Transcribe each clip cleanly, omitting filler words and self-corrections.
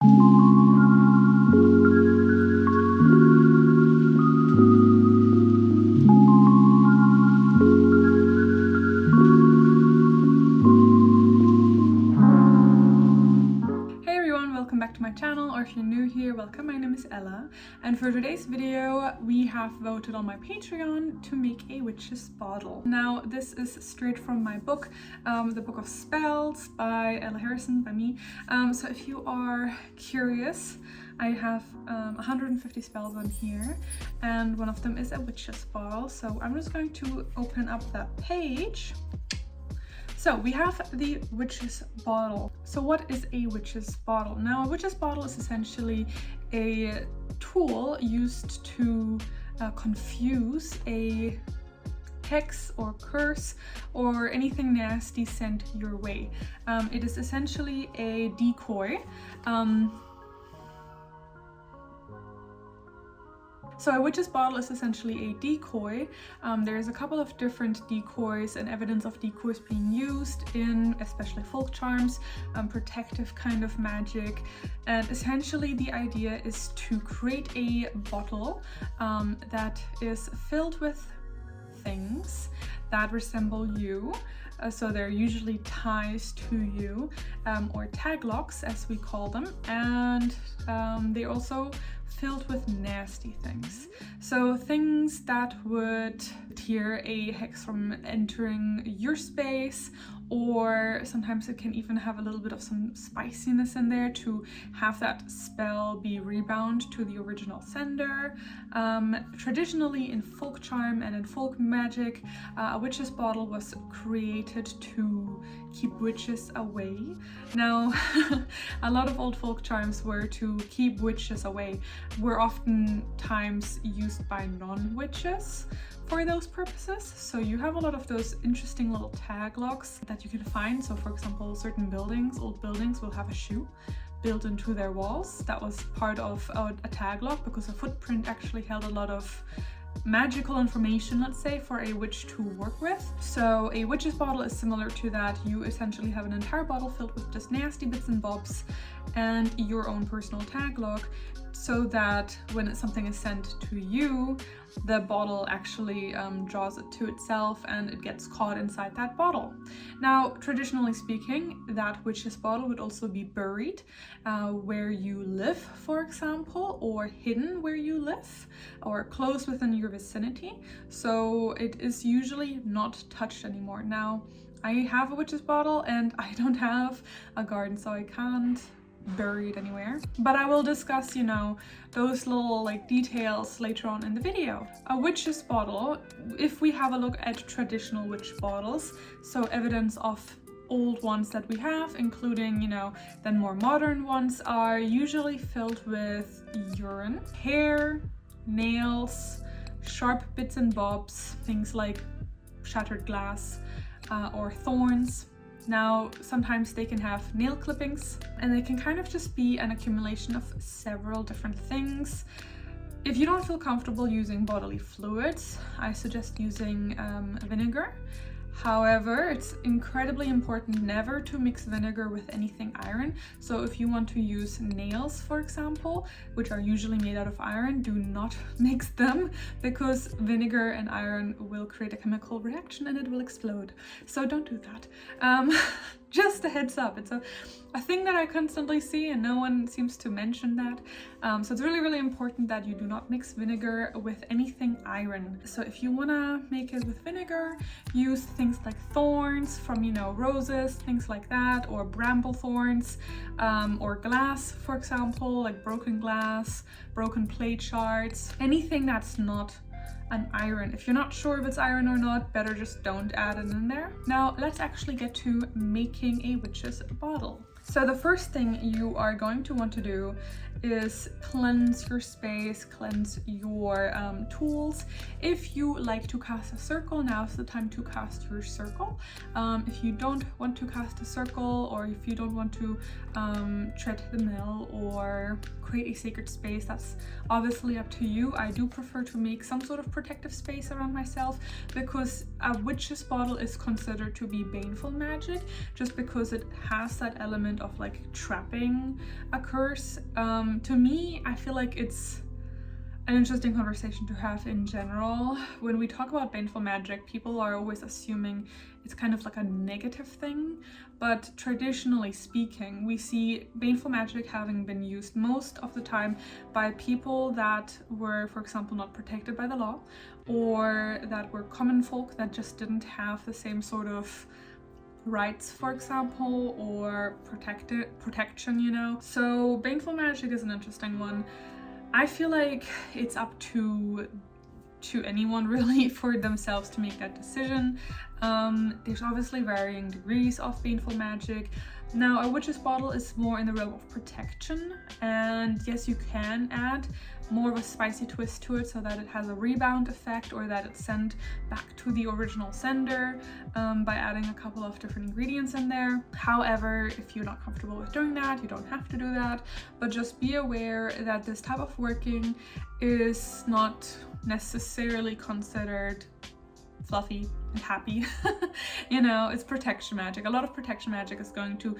Welcome back to my channel, or if you're new here, welcome. My name is Ella, and for today's video we have voted on my Patreon to make a witch's bottle. Now this is straight from my book, the Book of Spells by Ella Harrison, by me. So if you are curious, I have 150 spells on here, and one of them is a witch's bottle. So I'm just going to open up that page. So we have the witch's bottle. So what is a witch's bottle? Now, a witch's bottle is essentially a tool used to confuse a hex or curse or anything nasty sent your way. It is essentially a decoy. So a witch's bottle is essentially a decoy. There's a couple of different decoys and evidence of decoys being used in especially folk charms, protective kind of magic, and essentially the idea is to create a bottle that is filled with things that resemble you. So they're usually ties to you, or tag locks as we call them, and they're also filled with nasty things. So things that would deter a hex from entering your space, or sometimes it can even have a little bit of some spiciness in there to have that spell be rebound to the original sender. Traditionally in folk charm and in folk magic, a witch's bottle was created to keep witches away. Now, a lot of old folk charms were to keep witches away, were oftentimes used by non-witches for those purposes. So you have a lot of those interesting little tag locks that you can find. So for example, certain buildings, old buildings, will have a shoe built into their walls. That was part of a tag lock because a footprint actually held a lot of magical information, let's say, for a witch to work with. So a witch's bottle is similar to that. You essentially have an entire bottle filled with just nasty bits and bobs and your own personal tag lock, so that when something is sent to you, the bottle actually draws it to itself and it gets caught inside that bottle. Now, traditionally speaking, that witch's bottle would also be buried where you live, for example, or hidden where you live, or close within your vicinity. So it is usually not touched anymore. Now, I have a witch's bottle and I don't have a garden, so I can't bury it anywhere, but I will discuss, you know, those little like details later on in the video. A witch's bottle, if we have a look at traditional witch bottles, so evidence of old ones that we have, including, you know, then more modern ones, are usually filled with urine, hair, nails, sharp bits and bobs, things like shattered glass or thorns. Now, sometimes they can have nail clippings, and they can kind of just be an accumulation of several different things. If you don't feel comfortable using bodily fluids, I suggest using vinegar. However, it's incredibly important never to mix vinegar with anything iron. So if you want to use nails, for example, which are usually made out of iron, do not mix them, because vinegar and iron will create a chemical reaction and it will explode. So don't do that. Just a heads up. It's a thing that I constantly see and no one seems to mention that. So it's really, really important that you do not mix vinegar with anything iron. So if you want to make it with vinegar, use things like thorns from, you know, roses, things like that, or bramble thorns, or glass, for example, like broken glass, broken plate shards, anything that's not an iron. If you're not sure if it's iron or not, better just don't add it in there. Now let's actually get to making a witch's bottle. So the first thing you are going to want to do is cleanse your space, cleanse your tools. If you like to cast a circle, now's the time to cast your circle. If you don't want to cast a circle, or if you don't want to tread the mill or create a sacred space, that's obviously up to you. I do prefer to make some sort of protective space around myself, because a witch's bottle is considered to be baneful magic, just because it has that element of like trapping a curse. To me, I feel like it's an interesting conversation to have in general. When we talk about baneful magic, people are always assuming it's kind of like a negative thing, but traditionally speaking, we see baneful magic having been used most of the time by people that were, for example, not protected by the law, or that were common folk that just didn't have the same sort of rights, for example, or protection, you know. So baneful magic is an interesting one. I feel like it's up to anyone really for themselves to make that decision. There's obviously varying degrees of baneful magic. Now, a witch's bottle is more in the realm of protection, and yes, you can add more of a spicy twist to it so that it has a rebound effect, or that it's sent back to the original sender by adding a couple of different ingredients in there. However, if you're not comfortable with doing that, you don't have to do that, but just be aware that this type of working is not necessarily considered fluffy and happy. You know, it's protection magic. A lot of protection magic is going to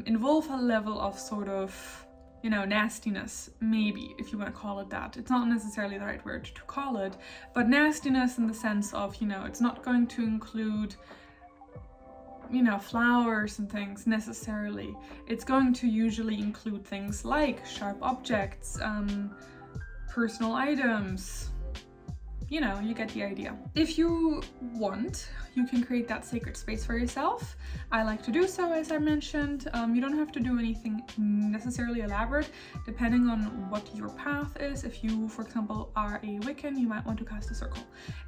involve a level of sort of, you know, nastiness, maybe, if you want to call it that. It's not necessarily the right word to call it, but nastiness in the sense of, you know, it's not going to include, you know, flowers and things necessarily. It's going to usually include things like sharp objects, personal items. You know, you get the idea. If you want, you can create that sacred space for yourself. I like to do so, as I mentioned. You don't have to do anything necessarily elaborate, depending on what your path is. If you, for example, are a Wiccan, you might want to cast a circle.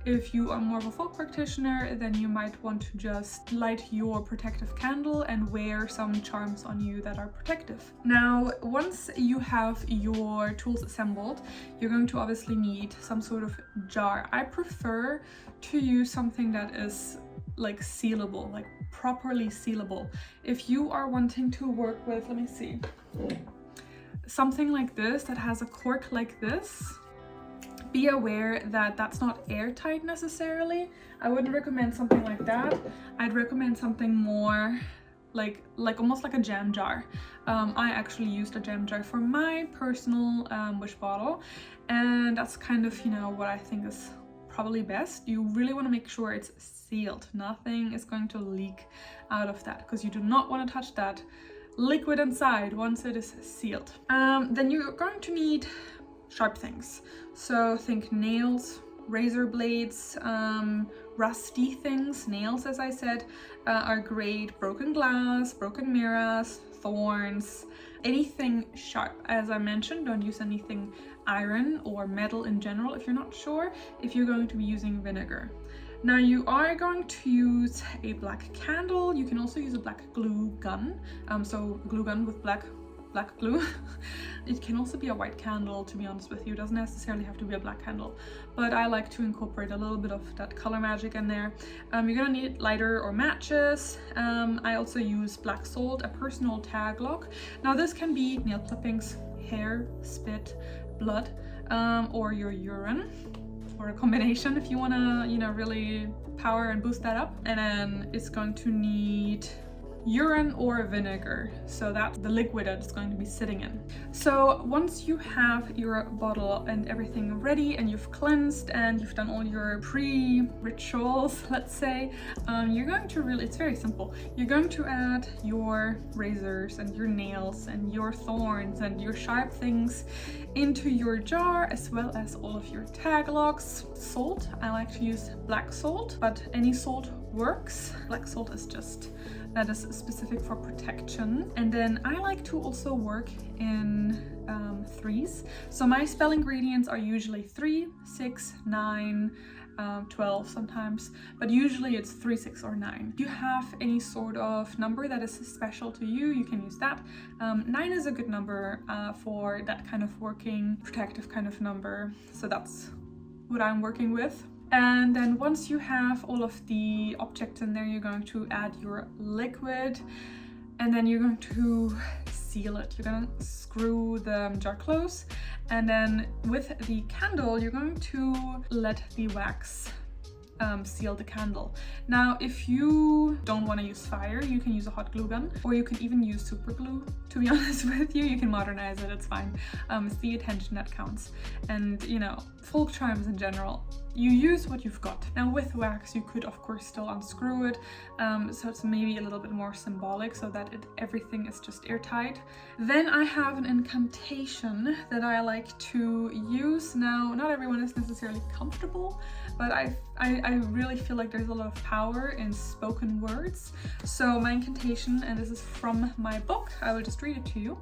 If you are more of a folk practitioner, then you might want to just light your protective candle and wear some charms on you that are protective. Now, once you have your tools assembled, you're going to obviously need some sort of jar. I prefer to use something that is like sealable, like properly sealable. If you are wanting to work with, let me see, something like this that has a cork like this, be aware that that's not airtight necessarily. I wouldn't recommend something like that. I'd recommend something more like almost like a jam jar. I actually used a jam jar for my personal wish bottle, and that's kind of, you know, what I think is probably best. You really want to make sure it's sealed. Nothing is going to leak out of that, because you do not want to touch that liquid inside once it is sealed. Then you're going to need sharp things. So think nails, razor blades, rusty things. Nails, as I said, are great. Broken glass, broken mirrors, thorns, anything sharp. As I mentioned, don't use anything iron or metal in general if you're not sure, if you're going to be using vinegar. Now, you are going to use a black candle. You can also use a black glue gun. So glue gun with black glue. It can also be a white candle, to be honest with you. It doesn't necessarily have to be a black candle, but I like to incorporate a little bit of that color magic in there. You're gonna need lighter or matches. I also use black salt, a personal tag lock. Now, this can be nail clippings, hair, spit, blood, or your urine, or a combination if you want to, you know, really power and boost that up. And then it's going to need urine or vinegar, so that's the liquid that it's going to be sitting in. So once you have your bottle and everything ready, and you've cleansed and you've done all your pre-rituals, let's say, you're going to really, it's very simple. You're going to add your razors and your nails and your thorns and your sharp things into your jar, as well as all of your tag locks. Salt, I like to use black salt, but any salt works. Black salt is just, that is specific for protection. And then I like to also work in threes. So my spell ingredients are usually 3, 6, 9, 12 sometimes, but usually it's 3, 6, or 9. If you have any sort of number that is special to you, you can use that. 9 is a good number for that kind of working, protective kind of number. So that's what I'm working with. And then once you have all of the objects in there, you're going to add your liquid, and then you're going to seal it. You're going to screw the jar close, and then with the candle, you're going to let the wax seal the candle. Now, if you don't want to use fire, you can use a hot glue gun, or you can even use super glue. To be honest with you, you can modernize it, it's fine. It's the attention that counts. And you know, folk charms in general, you use what you've got. Now with wax, you could of course still unscrew it, so it's maybe a little bit more symbolic, so that everything is just airtight. Then I have an incantation that I like to use. Now, not everyone is necessarily comfortable, but I really feel like there's a lot of power in spoken words. So my incantation, and this is from my book, I will just read it to you.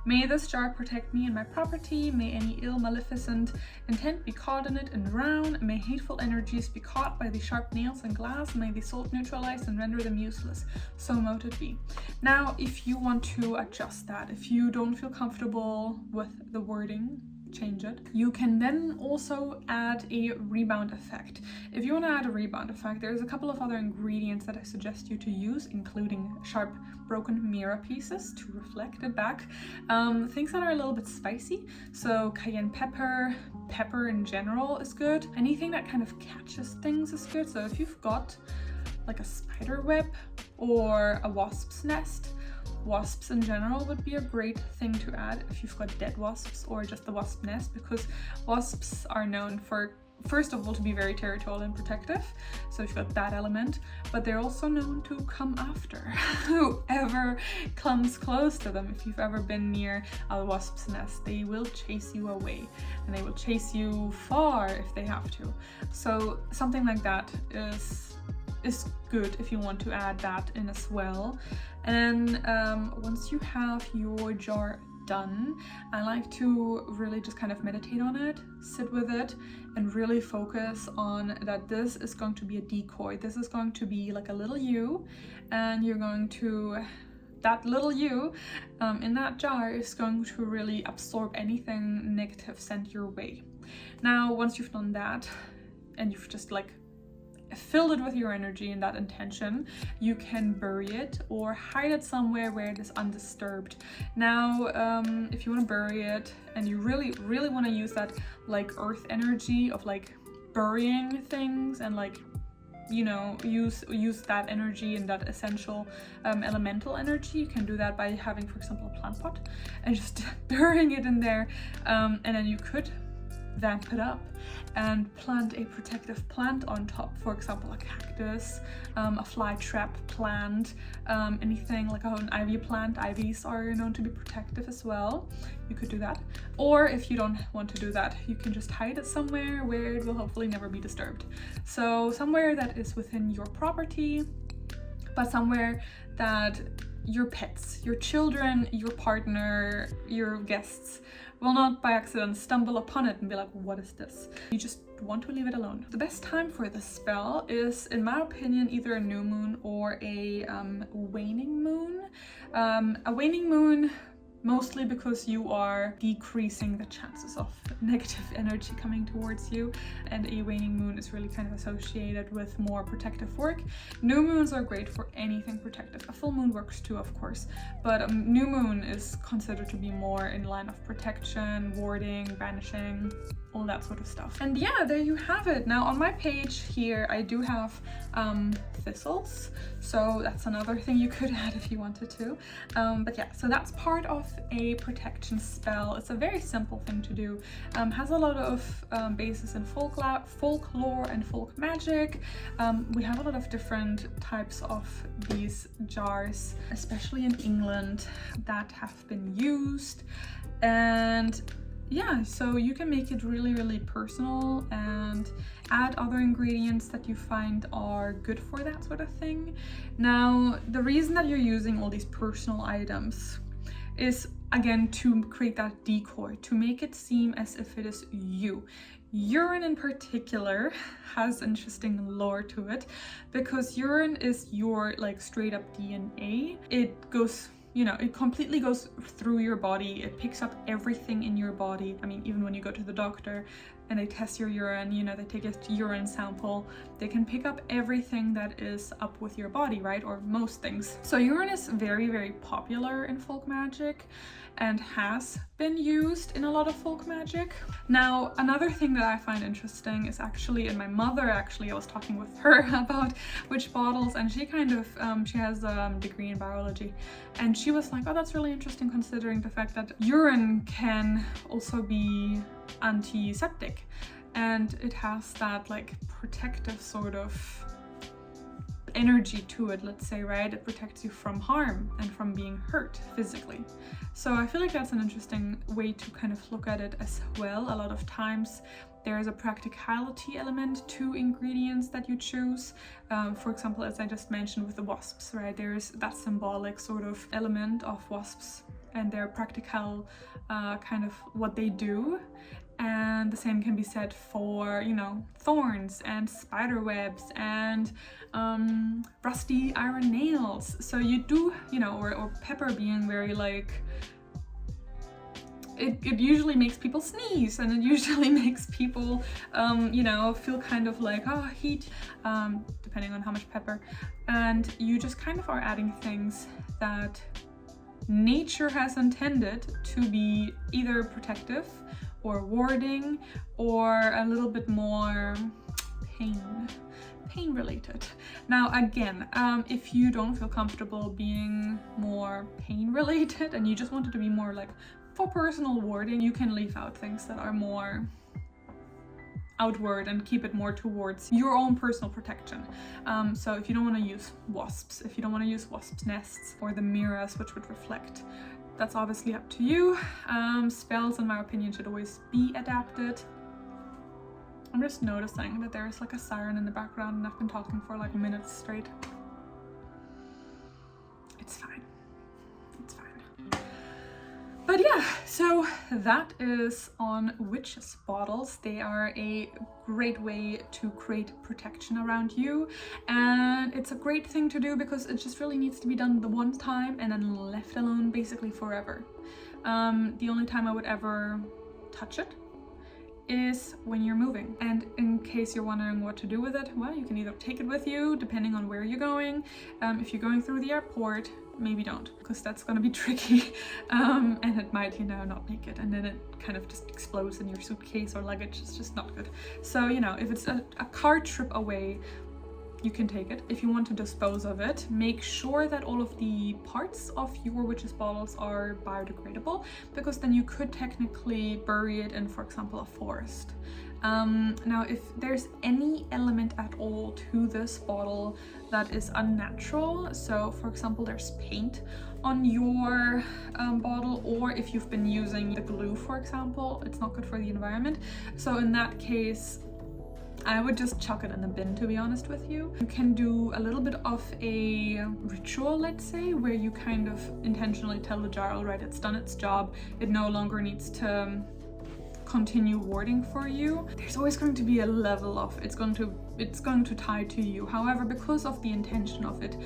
May this jar protect me and my property. May any ill, maleficent intent be caught in it and drown. May hateful energies be caught by the sharp nails and glass. May the salt neutralize and render them useless. So mote it be. Now, if you want to adjust that, if you don't feel comfortable with the wording, change it. You can then also add a rebound effect. If you want to add a rebound effect, there's a couple of other ingredients that I suggest you to use, including sharp broken mirror pieces to reflect it back. Things that are a little bit spicy, so cayenne pepper, pepper in general is good. Anything that kind of catches things is good. So if you've got like a spider web or a wasp's nest, wasps in general would be a great thing to add if you've got dead wasps or just the wasp nest, because wasps are known for, first of all, to be very territorial and protective, so you've got that element, but they're also known to come after whoever comes close to them. If you've ever been near a wasp's nest, they will chase you away, and they will chase you far if they have to. So something like that is good if you want to add that in as well. And once you have your jar done, I like to really just kind of meditate on it, sit with it, and really focus on that this is going to be a decoy. This is going to be like a little you, and you're going to, that little you in that jar is going to really absorb anything negative sent your way. Now, once you've done that, and you've just like filled it with your energy and that intention, you can bury it or hide it somewhere where it is undisturbed. Now, if you want to bury it and you really want to use that like earth energy of like burying things and like, you know, use that energy and that essential elemental energy, you can do that by having, for example, a plant pot and just burying it in there, and then you could vamp it up and plant a protective plant on top, for example a cactus, a fly trap plant, anything like an ivy plant. Ivies are known to be protective as well. You could do that, or if you don't want to do that, you can just hide it somewhere where it will hopefully never be disturbed. So somewhere that is within your property, but somewhere that your pets, your children, your partner, your guests will not by accident stumble upon it and be like, what is this? You just want to leave it alone. The best time for this spell is, in my opinion, either a new moon or a waning moon. A waning moon, mostly because you are decreasing the chances of negative energy coming towards you, and a waning moon is really kind of associated with more protective work. New moons are great for anything protective. A full moon works too, of course, but a new moon is considered to be more in line of protection, warding, banishing, all that sort of stuff. And yeah, there you have it. Now on my page here, I do have thistles, so that's another thing you could add if you wanted to. But yeah, so that's part of a protection spell. It's a very simple thing to do. Has a lot of basis in folklore and folk magic. We have a lot of different types of these jars, especially in England, that have been used. And yeah, so you can make it really personal and add other ingredients that you find are good for that sort of thing. Now, the reason that you're using all these personal items is again to create that decoy, to make it seem as if it is you. Urine in particular has interesting lore to it, because urine is your like straight up DNA. It goes, you know, it completely goes through your body. It picks up everything in your body. I mean, even when you go to the doctor and they test your urine, you know, they take a urine sample, they can pick up everything that is up with your body, right? Or most things. So urine is very, very popular in folk magic and has been used in a lot of folk magic. Now, another thing that I find interesting is actually, and my mother actually, I was talking with her about witch bottles, and she kind of, she has a degree in biology, and she was like, oh, that's really interesting considering the fact that urine can also be antiseptic, and it has that like protective sort of energy to it, let's say, right? It protects you from harm and from being hurt physically. So I feel like that's an interesting way to kind of look at it as well. A lot of times there is a practicality element to ingredients that you choose. For example, as I just mentioned with the wasps, right? There's that symbolic sort of element of wasps and their practical kind of what they do. And the same can be said for, you know, thorns and spider webs and rusty iron nails. So you do, you know, or pepper being very like, it usually makes people sneeze, and it usually makes people, you know, feel kind of like, oh, heat, depending on how much pepper. And you just kind of are adding things that nature has intended to be either protective or warding, or a little bit more pain related. Now again, if you don't feel comfortable being more pain related and you just want it to be more like for personal warding, you can leave out things that are more outward and keep it more towards your own personal protection. So if you don't want to use wasps, if you don't want to use wasps' nests or the mirrors which would reflect, that's obviously up to you. Spells, in my opinion, should always be adapted. I'm just noticing that there's like a siren in the background and I've been talking for like minutes straight. It's fine. It's fine. But yeah, so that is on witches bottles. They are a great way to create protection around you, and it's a great thing to do because it just really needs to be done the one time and then left alone basically forever. The only time I would ever touch it is when you're moving. And in case you're wondering what to do with it, well, you can either take it with you depending on where you're going. If you're going through the airport, maybe don't, because that's gonna be tricky, and it might, you know, not make it, and then it kind of just explodes in your suitcase or luggage. It's just not good. So, you know, if it's a car trip away, you can take it. If you want to dispose of it, make sure that all of the parts of your witches bottles are biodegradable, because then you could technically bury it in, for example, a forest. Now, if there's any element at all to this bottle that is unnatural, so for example, there's paint on your bottle, or if you've been using the glue, for example, it's not good for the environment. So in that case, I would just chuck it in the bin, to be honest with you. You can do a little bit of a ritual, let's say, where you kind of intentionally tell the jar, all right, it's done its job. It no longer needs to continue warding for you. There's always going to be a level of it's going to tie to you. However, because of the intention of it,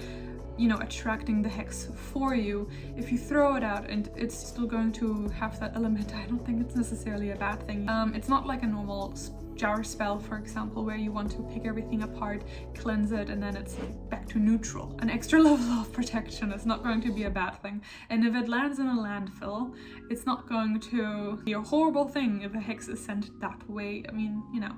you know, attracting the hex for you, if you throw it out and it's still going to have that element, I don't think it's necessarily a bad thing. It's not like a normal jar spell, for example, where you want to pick everything apart, cleanse it, and then it's back to neutral. An extra level of protection is not going to be a bad thing. And if it lands in a landfill, it's not going to be a horrible thing if a hex is sent that way. I mean, you know,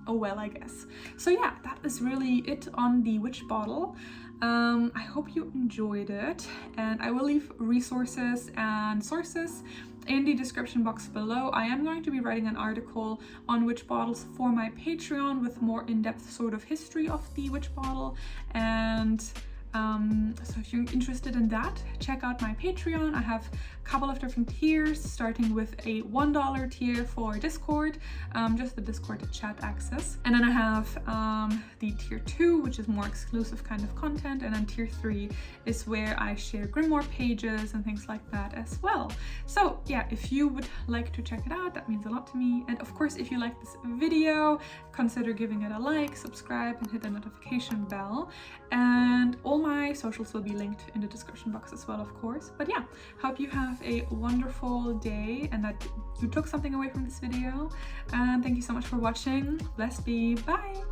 oh well, I guess. So yeah, that is really it on the witch bottle. I hope you enjoyed it, and I will leave resources and sources in the description box below. I am going to be writing an article on witch bottles for my Patreon with more in-depth sort of history of the witch bottle, and So if you're interested in that, check out my Patreon. I have a couple of different tiers, starting with a $1 tier for Discord, just the Discord chat access. And then I have the tier 2, which is more exclusive kind of content. And then tier 3 is where I share grimoire pages and things like that as well. So yeah, if you would like to check it out, that means a lot to me. And of course, if you like this video, consider giving it a like, subscribe, and hit the notification bell. And all my socials will be linked in the description box as well, of course. But yeah, hope you have a wonderful day and that you took something away from this video. And thank you so much for watching. Blessed be. Bye.